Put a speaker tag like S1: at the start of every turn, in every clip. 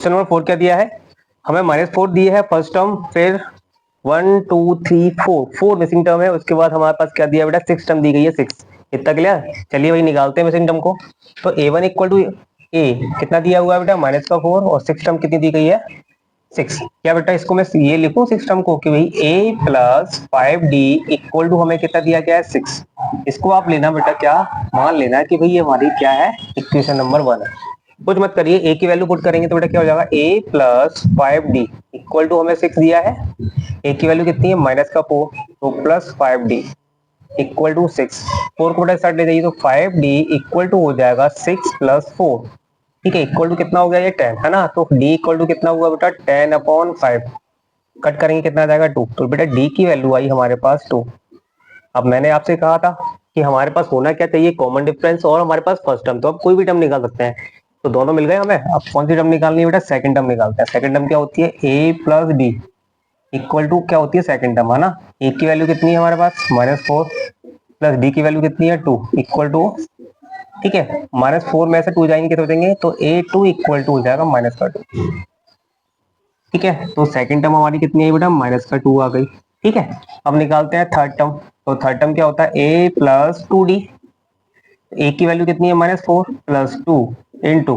S1: Question number 4 क्या दिया है, हमें -4 दिए है फर्स्ट टर्म, फिर 1 2 3 4 मिसिंग टर्म है, उसके बाद हमारे पास क्या दिया बेटा 6 टर्म दी गई है 6। इतना क्लियर। चलिए भाई निकालते हैं मिसिंग टर्म को। तो A1 इक्वल टू ए कितना दिया हुआ है बेटा -4 और 6 टर्म कितनी दी गई है 6। क्या बेटा इसको मैं ये लिखूं 6 टर्म को कि भाई A plus 5D equal to हमें कितना दिया गया है 6। इसको आप लेना बेटा क्या मान लेना कि भाई ये हमारी क्या है इक्वेशन नंबर 1 है। कुछ मत करिए, ए की वैल्यू पुट करेंगे तो बेटा क्या हो जाएगा A plus 5D equal to हमें 6 दिया है। ए की वैल्यू कितनी है -4 तो प्लस 5D इक्वल टू 6। 4 को बेटा साइड ले जाइए तो 5D इक्वल टू हो जाएगा 6 प्लस 4। ठीक है, इक्वल टू कितना हो गया ये 10 है ना, तो D इक्वल टू कितना हुआ बेटा 10/5। कट करेंगे कितना आ जाएगा 2, तो बेटा D की वैल्यू आई हमारे पास 2। अब मैंने आपसे कहा था कि हमारे पास होना क्या चाहिए कॉमन डिफरेंस और हमारे पास फर्स्ट टर्म, तो अब कोई भी टर्म निकाल सकते हैं। तो दोनों मिल गए हमें। अब कौन सी टर्म निकालनी है बेटा सेकंड टर्म निकालते हैं। सेकंड टर्म क्या होती है A plus D equal to क्या होती है सेकंड टर्म है ना। ए की वैल्यू कितनी है हमारे पास -4 प्लस डी की वैल्यू कितनी है 2 इक्वल टू, ठीक है -4 में से 2 जाएंगे कितने बचेंगे तो A2 इक्वल टू हो जाएगा -2। ठीक है, तो सेकंड टर्म हमारी कितनी है बेटा -2 आ गई। ठीक है, अब निकालते हैं थर्ड टर्म। तो थर्ड टर्म क्या होता है A प्लस 2D। ए की वैल्यू कितनी है -4 प्लस 2 इंटू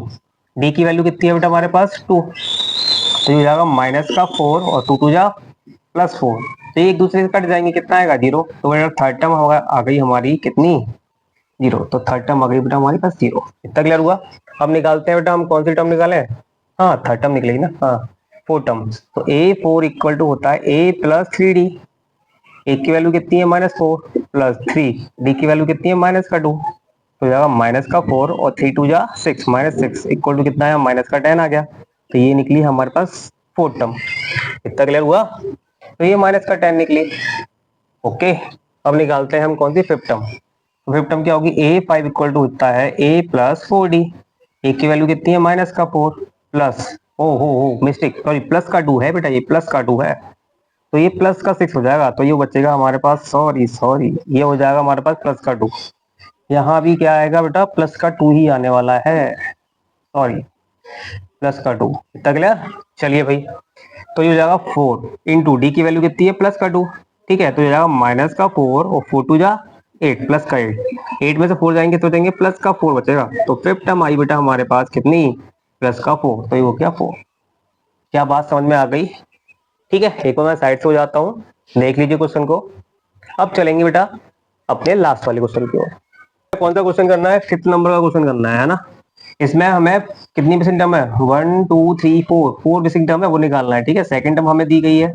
S1: डी की वैल्यू कितनी है बेटा हमारे पास 2, तो ये हो जाएगा -4 और 2 2 जा +4, तो ये एक दूसरे से कट जाएंगे कितना आएगा 0। तो बेटा थर्ड टर्म आ गई हमारी कितनी 0, तो थर्ड टर्म आ गई बेटा हमारे पास 0। इतना क्लियर हुआ। अब निकालते हैं बेटा हम कौन सी टर्म निकालें, हाँ थर्ड टर्म निकलेगी ना, हाँ फोर्थ टर्म। तो A4 इक्वल टू होता है A प्लस 3D। ए की वैल्यू कितनी है -4 प्लस 3, डी की वैल्यू कितनी है -2, तो जाएगा -4 और 3 2 जा 6 -6 इक्वल टू कितना है -10 आ गया। तो ये निकली हमारे पास फोर्थ टर्म। इतना क्लियर हुआ। तो ये -10 निकली। ओके, अब निकालते हैं हम कौन C fifth term. Fifth term क्या होगी A5 इक्वल टू होता है A प्लस 4D। ए की वैल्यू कितनी है -4 प्लस हो मिस्टेक सॉरी प्लस का 2 है बेटा, ये प्लस का 2 है, तो ये प्लस का 6 हो जाएगा। तो ये बचेगा हमारे पास सॉरी ये हो जाएगा हमारे पास प्लस का 2। यहाँ भी क्या आएगा बेटा प्लस का 2 ही आने वाला है, सॉरी प्लस का 2। इतना क्लियर। चलिए भाई, तो ये हो जाएगा 4 इंटू डी की वैल्यू कितनी है +2। ठीक है, तो ये जाएगा -4 और 4 2 जा 8 प्लस का 8 में से 4 जाएंगे तो जाएंगे प्लस का 4 बचेगा। तो फिफ्थ टर्म आई बेटा हमारे पास कितनी +4, तो ये हो गया 4। क्या बात समझ में आ गई। ठीक है, एक बार मैं साइड से हो जाता हूँ, देख लीजिए क्वेश्चन को। अब चलेंगे बेटा अपने लास्ट वाले क्वेश्चन की ओर। कौन सा क्वेश्चन करना है, फिफ्थ नंबर का क्वेश्चन करना है ना। इसमें हमें कितनी मिसिंग टर्म है 1 2 3 4 मिसिंग टर्म है वो निकालना है। ठीक है, सेकंड टर्म हमें दी गई है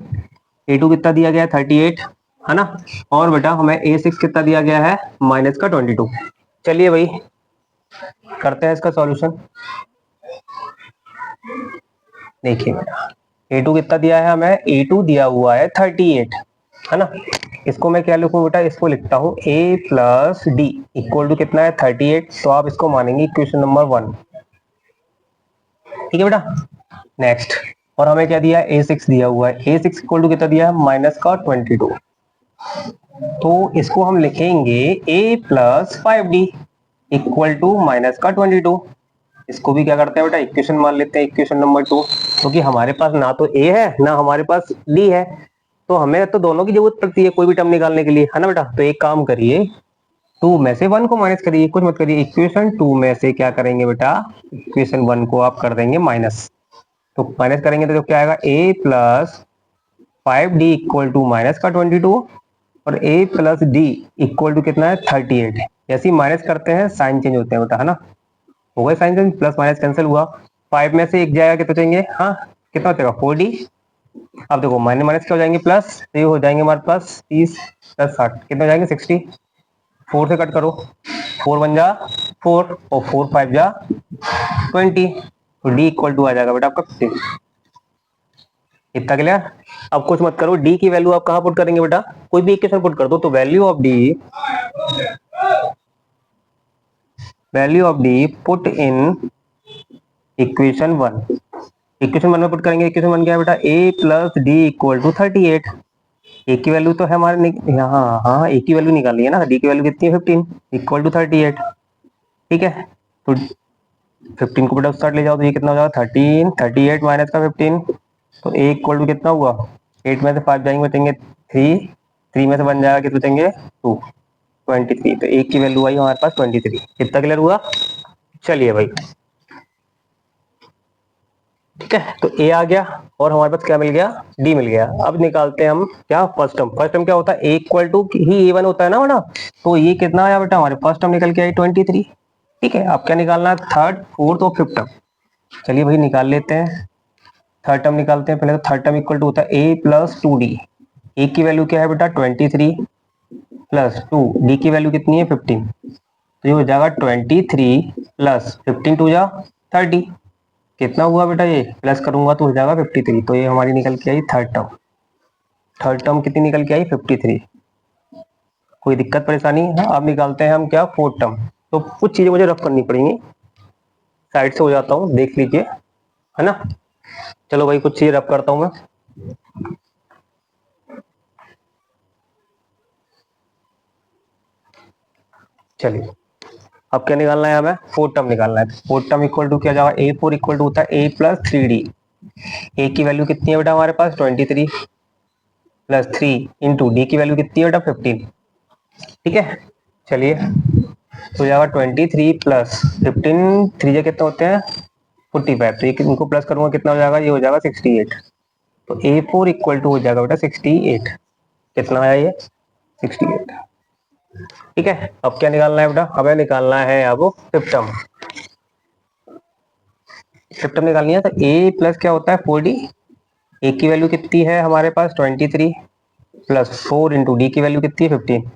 S1: A2 कितना दिया गया है 38 है ना, और बेटा हमें A6 कितना दिया गया है -22। चलिए भाई करते हैं इसका सॉल्यूशन। देखिए बेटा A2 कितना दिया है हमें, A2 दिया हुआ है 38 है ना। इसको मैं क्या लिखूं बेटा, इसको लिखता हूं A plus D equal to कितना है 38, तो आप इसको मानेंगे इक्वेशन नंबर 1। ठीक है बेटा, नेक्स्ट और हमें क्या दिया है A6 दिया हुआ है, A6 इक्वल टू कितना दिया है -22, तो इसको हम लिखेंगे A plus 5D equal to -22। इसको भी क्या करते हैं बेटा इक्वेशन मान लेते हैं इक्वेशन नंबर 2, क्योंकि हमारे पास ना तो A है ना हमारे पास D है, तो हमें तो दोनों की जरूरत पड़ती है कोई भी टर्म निकालने के लिए है ना बेटा। तो एक काम करिए 2 में से 1 को माइनस करिए, कुछ मत करिए, इक्वेशन 2 में से क्या करेंगे बेटा इक्वेशन 1 को आप कर देंगे माइनस। तो माइनस करेंगे तो क्या आएगा A plus 5D equal to -22 और A plus D equal to कितना है 38। जैसे ही माइनस करते हैं साइन चेंज होते हैं बेटा है ना, हो गए sign change, plus minus cancel हुआ। 5 में से एक जाएगा कितना चाहिए, हाँ कितना बचेगा 4D। अब देखो माइनस माइनस क्या हो जाएंगे प्लस, तो ये हो जाएंगे हमारे पास 30 + 60 कितने हो जाएंगे 60। 4 से कट करो, 4 1 जा 4 और 4 5 जा 20, तो D इक्वल टू आ जाएगा बेटा आपका 50। इतना क्लियर। अब कुछ मत करो, D की वैल्यू आप कहाँ पुट करेंगे बेटा, कोई भी इक्वेशन पुट कर दो, तो value of D put in equation 1। Equation 1 में पुट करेंगे, इक्वेशन 1 क्या है बेटा A plus D equal to 38। A की वैल्यू तो है हमारे यहाँ, हाँ ए की वैल्यू निकाली है ना, डी की वैल्यू कितनी है 15 इक्वल टू 38। ठीक है, तो 15 को बेटा उस साइड ले जाओ तो ये कितना हो जाएगा 13, 38 माइनस का 15, तो ए इक्वल टू कितना हुआ, 8 में से 5 जाएंगे बचेंगे 3, 3 में से बन जाएगा कितना बचेंगे 2, 23। तो एक की वैल्यू आई हमारे पास 23। कितना क्लियर हुआ? चलिए भाई ठीक है, तो ए आ गया और हमारे पास क्या मिल गया, डी मिल गया। अब निकालते हैं हम क्या फर्स्ट टर्म। फर्स्ट टर्म क्या होता है, ए इक्वल टू ही ए वन होता है ना बेटा, तो ये कितना आया बेटा हमारे फर्स्ट टर्म निकल के आई 23। ठीक है, अब क्या निकालना है, थर्ड फोर्थ और फिफ्थ टर्म। चलिए भाई निकाल लेते हैं, थर्ड टर्म निकालते हैं पहले। तो थर्ड टर्म इक्वल टू होता है ए प्लस 2डी। ए की वैल्यू क्या है बेटा 23 प्लस 2, डी की वैल्यू कितनी है 15, तो ये हो जाएगा 23 प्लस 15 टू जा 30। कितना हुआ बेटा, ये प्लस करूंगा तो हो जाएगा 53। तो ये हमारी निकल के आई थर्ड टर्म। थर्ड टर्म कितनी निकल के आई 53। कोई दिक्कत परेशानी है? अब निकालते हैं हम क्या फोर्थ टर्म। तो कुछ चीजें मुझे रफ करनी पड़ेंगी, साइड से हो जाता हूँ देख लीजिए, है ना। चलो भाई कुछ चीजें रफ करता हूँ मैं। चलिए अब क्या निकालना है हमें, फोर्थ टर्म निकालना है। फोर्थ टर्म इक्वल टू क्या जाएगा, ए फोर इक्वल टू होता है ए प्लस 3डी। ए की वैल्यू कितनी है बेटा हमारे पास 23 प्लस 3 इंटू डी की वैल्यू कितनी है बेटा 15। ठीक है, चलिए तो जाएगा 23 प्लस 15, 3 जे कितने होते हैं 45। तो ये इनको प्लस करूंगा कितना हो जाएगा, ये हो जाएगा 68। तो ए फोर इक्वल टू हो जाएगा बेटा 68। कितना आया ये 68। ठीक है, अब क्या निकालना है बेटा, हमें निकालना है अब फिफ्थ टर्म। फिफ्थ टर्म निकालनी है तो ए प्लस क्या होता है 4डी। ए की वैल्यू कितनी है हमारे पास 23 प्लस 4 इंटू डी की वैल्यू कितनी है 15।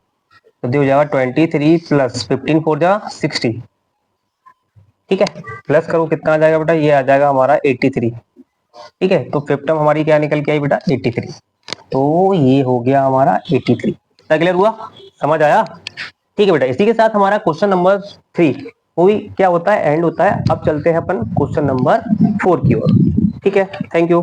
S1: तो ये हो जाएगा 23 प्लस 15 4 जा 60। ठीक है, प्लस करो कितना आ जाएगा बेटा, ये आ जाएगा हमारा 83। ठीक है, तो फिफ्थ टर्म हमारी क्या निकल के आई बेटा 83। तो ये हो गया हमारा 83। क्लियर हुआ, समझ आया? ठीक है बेटा, इसी के साथ हमारा क्वेश्चन नंबर 3 कोई क्या होता है एंड होता है। अब चलते हैं अपन क्वेश्चन नंबर 4 की ओर। ठीक है, थैंक यू।